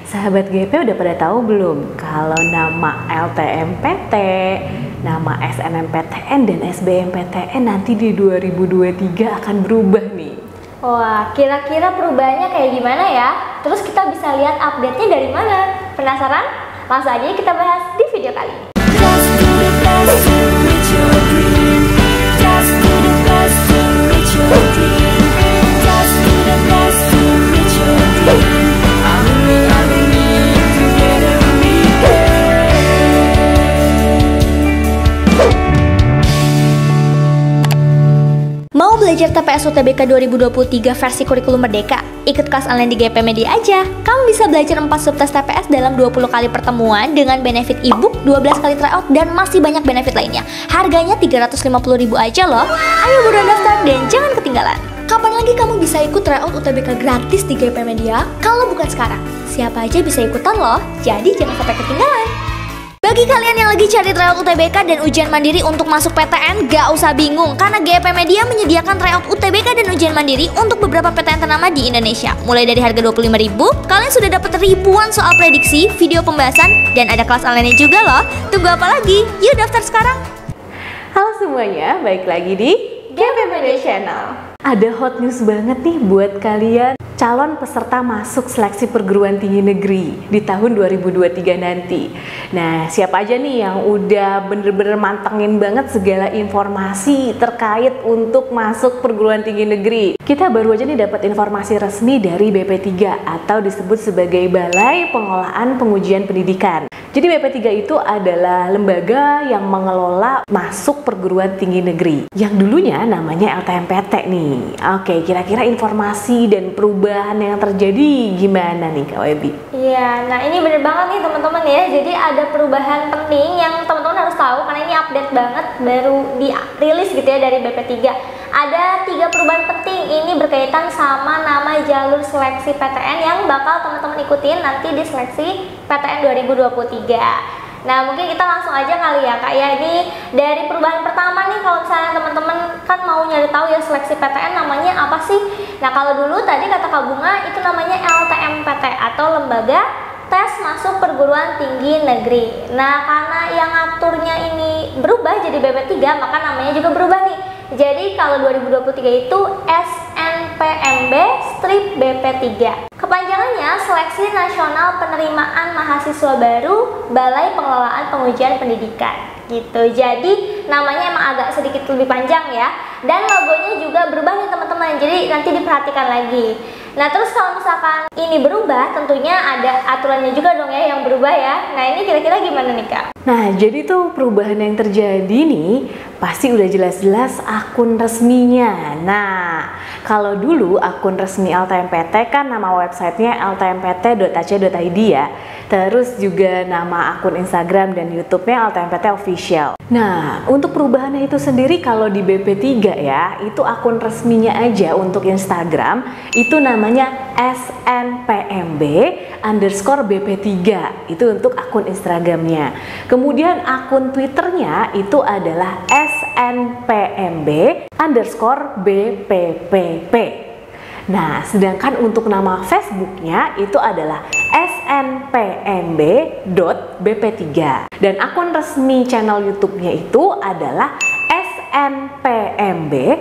sahabat GP udah pada tahu belum kalau nama LTMPT, nama SNMPTN dan SBMPTN nanti di 2023 akan berubah nih. Wah, kira-kira perubahannya kayak gimana ya? Terus kita bisa lihat update-nya dari mana? Penasaran? Langsung aja kita bahas di video kali ini. Mau belajar TPS UTBK 2023 versi kurikulum merdeka? Ikut kelas online di GP Media aja. Kamu bisa belajar 4 subtes TPS dalam 20 kali pertemuan dengan benefit e-book, 12 kali tryout, dan masih banyak benefit lainnya. Harganya 350.000 aja loh. Ayo buruan daftar dan jangan ketinggalan. Kapan lagi kamu bisa ikut tryout UTBK gratis di GP Media? Kalau bukan sekarang, siapa aja bisa ikutan loh. Jadi jangan sampai ketinggalan. Bagi kalian yang lagi cari tryout UTBK dan ujian mandiri untuk masuk PTN, gak usah bingung karena GP Media menyediakan tryout UTBK dan ujian mandiri untuk beberapa PTN ternama di Indonesia. Mulai dari harga 25.000, kalian sudah dapat ribuan soal prediksi, video pembahasan, dan ada kelas online juga loh. Tunggu apa lagi? Yuk daftar sekarang. Halo semuanya, balik lagi di GP Media Channel. Ada hot news banget nih buat kalian calon peserta masuk seleksi perguruan tinggi negeri di tahun 2023 nanti. Nah, siapa aja nih yang udah bener-bener mantengin banget segala informasi terkait untuk masuk perguruan tinggi negeri? Kita baru aja nih dapat informasi resmi dari BP3 atau disebut sebagai Balai Pengelolaan Pengujian Pendidikan. Jadi BP3 itu adalah lembaga yang mengelola masuk perguruan tinggi negeri yang dulunya namanya LTMPT nih. Oke, kira-kira informasi dan perubahan yang terjadi gimana nih Kak Webi? Iya, nah ini bener banget nih teman-teman ya. Jadi ada perubahan penting yang teman-teman harus tahu karena ini update banget, baru dirilis gitu ya dari BP3. Ada 3 perubahan penting, ini berkaitan sama nama jalur seleksi PTN yang bakal teman-teman ikutin nanti di seleksi PTN 2023. Nah, mungkin kita langsung aja kali ya Kak ya. Ini dari perubahan pertama nih, kalau misalnya teman-teman kan mau nyari tahu ya seleksi PTN namanya apa sih? Nah, kalau dulu tadi kata Kak Bunga itu namanya LTMPT atau Lembaga Tes Masuk Perguruan Tinggi Negeri. Nah, karena yang ngaturnya ini berubah jadi BP3, maka namanya juga berubah nih. Jadi kalau 2023 itu SNPMB strip BP3. Kepanjangannya Seleksi Nasional Penerimaan Mahasiswa Baru Balai Pengelolaan Pengujian Pendidikan gitu. Jadi namanya emang agak sedikit lebih panjang ya. Dan logonya juga berubah nih teman-teman. Jadi nanti diperhatikan lagi. Nah, terus kalau misalkan ini berubah, tentunya ada aturannya juga dong ya yang berubah ya. Nah, ini kira-kira gimana nih Kak? Nah, jadi tuh perubahan yang terjadi nih pasti udah jelas-jelas akun resminya. Nah, kalau dulu akun resmi LTMPT kan nama websitenya ltmpt.ac.id ya. Terus juga nama akun Instagram dan YouTube-nya LTMPT Official. Nah, untuk perubahannya itu sendiri kalau di BP3 ya, itu akun resminya aja untuk Instagram itu namanya SNPMB_BP3. Itu untuk akun Instagramnya. Kemudian akun Twitternya itu adalah SNPMB_BPPP. Nah, sedangkan untuk nama Facebooknya itu adalah snpmb.bp3 dan akun resmi channel YouTube-nya itu adalah snpmb_bppp.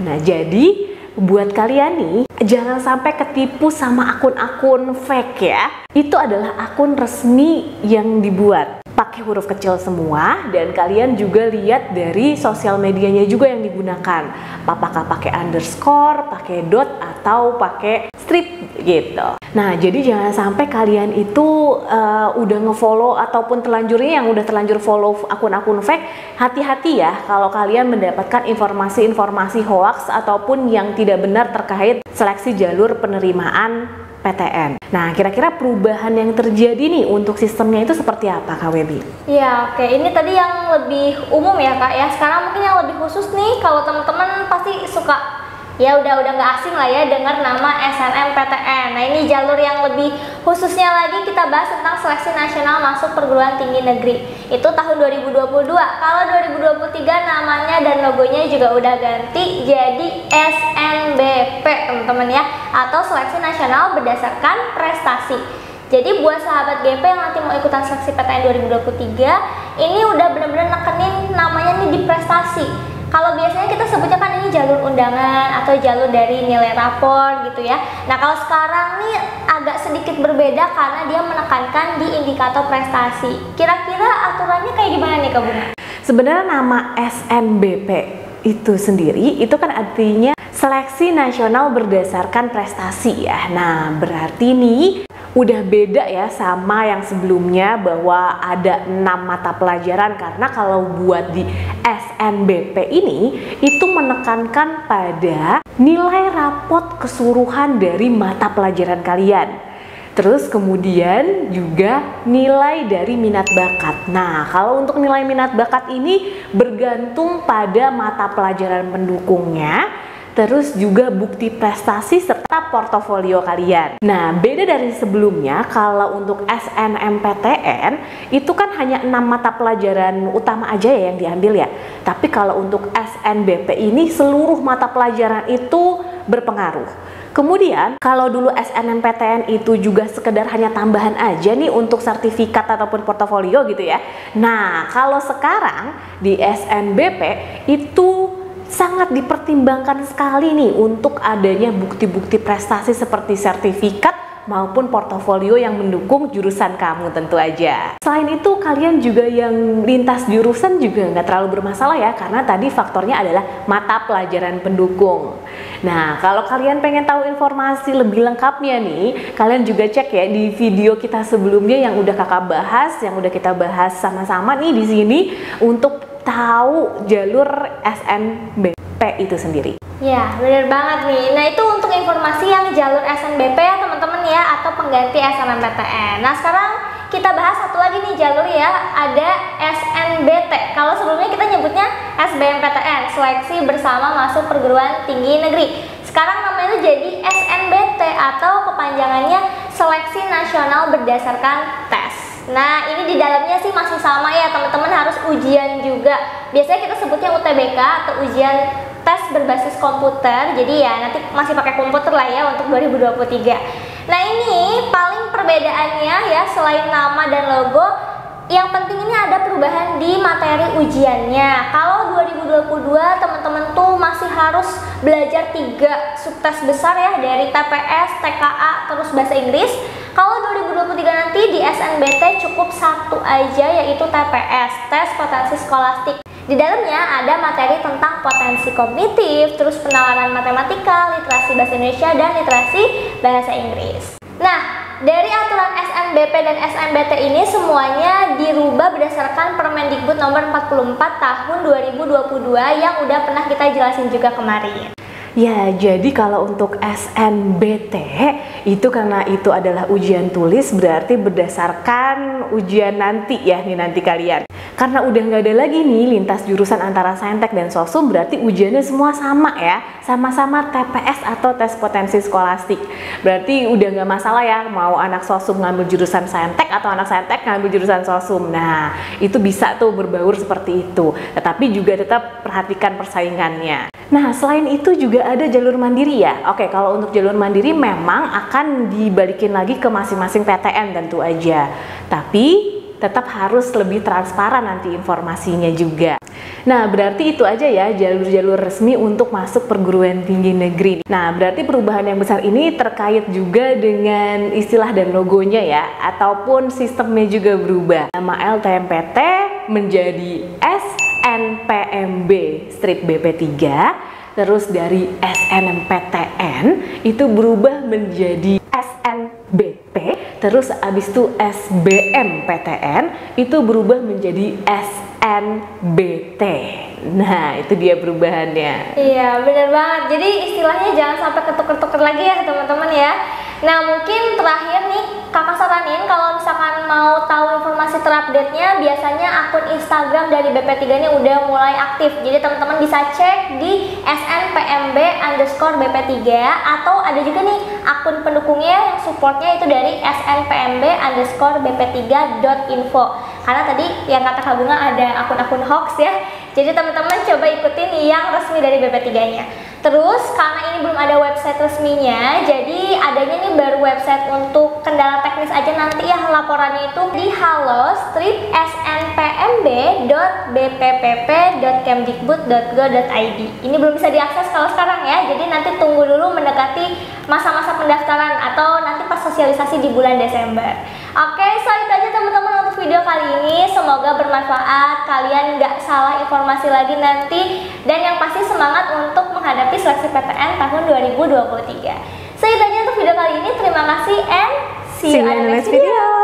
Nah, jadi buat kalian nih jangan sampai ketipu sama akun-akun fake ya. Itu adalah akun resmi yang dibuat pakai huruf kecil semua dan kalian juga lihat dari sosial medianya juga yang digunakan. Apakah pakai underscore, pakai dot atau pakai strip gitu. Nah, jadi jangan sampai kalian itu udah ngefollow ataupun yang udah terlanjur follow akun-akun fake. Hati-hati ya kalau kalian mendapatkan informasi-informasi hoax ataupun yang tidak benar terkait seleksi jalur penerimaan PTN. Nah, kira-kira perubahan yang terjadi nih untuk sistemnya itu seperti apa Kak Webi? Ya, oke. Ini tadi yang lebih umum ya Kak ya. Sekarang mungkin yang lebih khusus nih, kalau teman-teman pasti suka ya udah nggak asing lah ya dengar nama SNMPTN. Nah, ini jalur yang lebih khususnya lagi kita bahas tentang seleksi nasional masuk perguruan tinggi negeri. Itu tahun 2022. Kalau 2023 namanya dan logonya juga udah ganti jadi SNBP teman-teman ya, atau seleksi nasional berdasarkan prestasi. Jadi buat sahabat GP yang nanti mau ikutan seleksi PTN 2023, ini udah bener-bener nekenin namanya nih di prestasi. Kalau biasanya kita sebutnya kan ini jalur undangan atau jalur dari nilai rapor gitu ya. Nah kalau sekarang nih agak sedikit berbeda karena dia menekankan di indikator prestasi. Kira-kira aturannya kayak gimana nih Kak Bunga? Sebenarnya nama SNBP itu sendiri itu kan artinya seleksi nasional berdasarkan prestasi ya. Nah berarti nih udah beda ya sama yang sebelumnya bahwa ada 6 mata pelajaran, karena kalau buat di SNBP ini itu menekankan pada nilai rapot keseluruhan dari mata pelajaran kalian. Terus kemudian juga nilai dari minat bakat. Nah, kalau untuk nilai minat bakat ini bergantung pada mata pelajaran pendukungnya, terus juga bukti prestasi serta portofolio kalian. Nah, beda dari sebelumnya, kalau untuk SNMPTN itu kan hanya 6 mata pelajaran utama aja ya yang diambil ya. Tapi kalau untuk SNBP ini seluruh mata pelajaran itu berpengaruh. Kemudian kalau dulu SNMPTN itu juga sekedar hanya tambahan aja nih untuk sertifikat ataupun portofolio gitu ya. Nah, kalau sekarang di SNBP itu sangat dipertimbangkan sekali nih untuk adanya bukti-bukti prestasi seperti sertifikat maupun portofolio yang mendukung jurusan kamu tentu aja. Selain itu kalian juga yang lintas jurusan juga nggak terlalu bermasalah ya, karena tadi faktornya adalah mata pelajaran pendukung. Nah kalau kalian pengen tahu informasi lebih lengkapnya nih, kalian juga cek ya di video kita sebelumnya yang udah kakak bahas, yang udah kita bahas sama-sama nih di sini untuk tahu jalur SNBP itu sendiri. Ya, bener banget nih. Nah, itu untuk informasi yang jalur SNBP ya teman-teman ya, atau pengganti SNMPTN. Nah, sekarang kita bahas satu lagi nih jalur ya, ada SNBT. Kalau sebelumnya kita nyebutnya SBMPTN, Seleksi Bersama Masuk Perguruan Tinggi Negeri. Sekarang namanya itu jadi SNBT atau kepanjangannya Seleksi Nasional Berdasarkan Tes. Nah ini di dalamnya sih masih sama ya teman-teman, harus ujian juga. Biasanya kita sebutnya UTBK atau ujian tes berbasis komputer. Jadi ya nanti masih pakai komputer lah ya untuk 2023. Nah ini paling perbedaannya ya, selain nama dan logo, yang penting ini ada perubahan di materi ujiannya. Kalau 2022 teman-teman tuh masih harus belajar 3 subtes besar ya, dari TPS, TKA, terus bahasa Inggris. Kalau 2023 nanti di SNBT cukup 1 aja, yaitu TPS, tes potensi skolastik. Di dalamnya ada materi tentang potensi kognitif, terus penalaran matematika, literasi bahasa Indonesia, dan literasi bahasa Inggris. Nah, dari aturan SNBP dan SNBT ini semuanya dirubah berdasarkan Permendikbud nomor 44 tahun 2022 yang udah pernah kita jelasin juga kemarin. Ya, jadi kalau untuk SNBT itu karena itu adalah ujian tulis, berarti berdasarkan ujian nanti ya nih nanti kalian. Karena udah nggak ada lagi nih lintas jurusan antara Saintek dan Sosum, berarti ujiannya semua sama ya, sama-sama TPS atau tes potensi skolastik. Berarti udah nggak masalah ya mau anak Sosum ngambil jurusan Saintek atau anak Saintek ngambil jurusan Sosum. Nah itu bisa tuh berbaur seperti itu, tetapi juga tetap perhatikan persaingannya. Nah selain itu juga ada jalur mandiri ya. Oke, kalau untuk jalur mandiri memang akan dibalikin lagi ke masing-masing PTN tentu aja, tapi tetap harus lebih transparan nanti informasinya juga. Nah berarti itu aja ya jalur-jalur resmi untuk masuk perguruan tinggi negeri. Nah berarti perubahan yang besar ini terkait juga dengan istilah dan logonya ya, ataupun sistemnya juga berubah. Nama LTMPT menjadi SNPMB strip BP3, terus dari SNMPTN itu berubah menjadi SNBP, terus abis itu SBMPTN itu berubah menjadi SNBT. Nah itu dia perubahannya. Iya bener banget, jadi istilahnya jangan sampai ketuker-tuker lagi ya teman-teman ya. Nah mungkin terakhir nih kakak saranin kalau misalkan mau tahu informasi terupdate-nya, biasanya akun Instagram dari BP3 ini udah mulai aktif. Jadi teman-teman bisa cek di snpmb_bp3, atau ada juga nih akun pendukungnya yang supportnya itu dari snpmb_bp3.info. Karena tadi yang kata Kak Bunga ada akun-akun hoax ya. Jadi teman-teman coba ikutin yang resmi dari BP3-nya. Terus karena ini belum ada website resminya, jadi adanya nih baru website untuk kendala teknis aja nanti ya, laporannya itu di halo-snpmb.bppp.kemdikbud.go.id. Ini belum bisa diakses kalau sekarang ya, jadi nanti tunggu dulu mendekati masa-masa pendaftaran atau nanti pas sosialisasi di bulan Desember. Oke, so itu aja teman-teman untuk video kali ini. Semoga bermanfaat, kalian nggak salah informasi lagi nanti, dan yang pasti semangat untuk menghadapi seleksi PTN tahun 2023. So itu aja untuk video kali ini. Terima kasih and see you on the next video.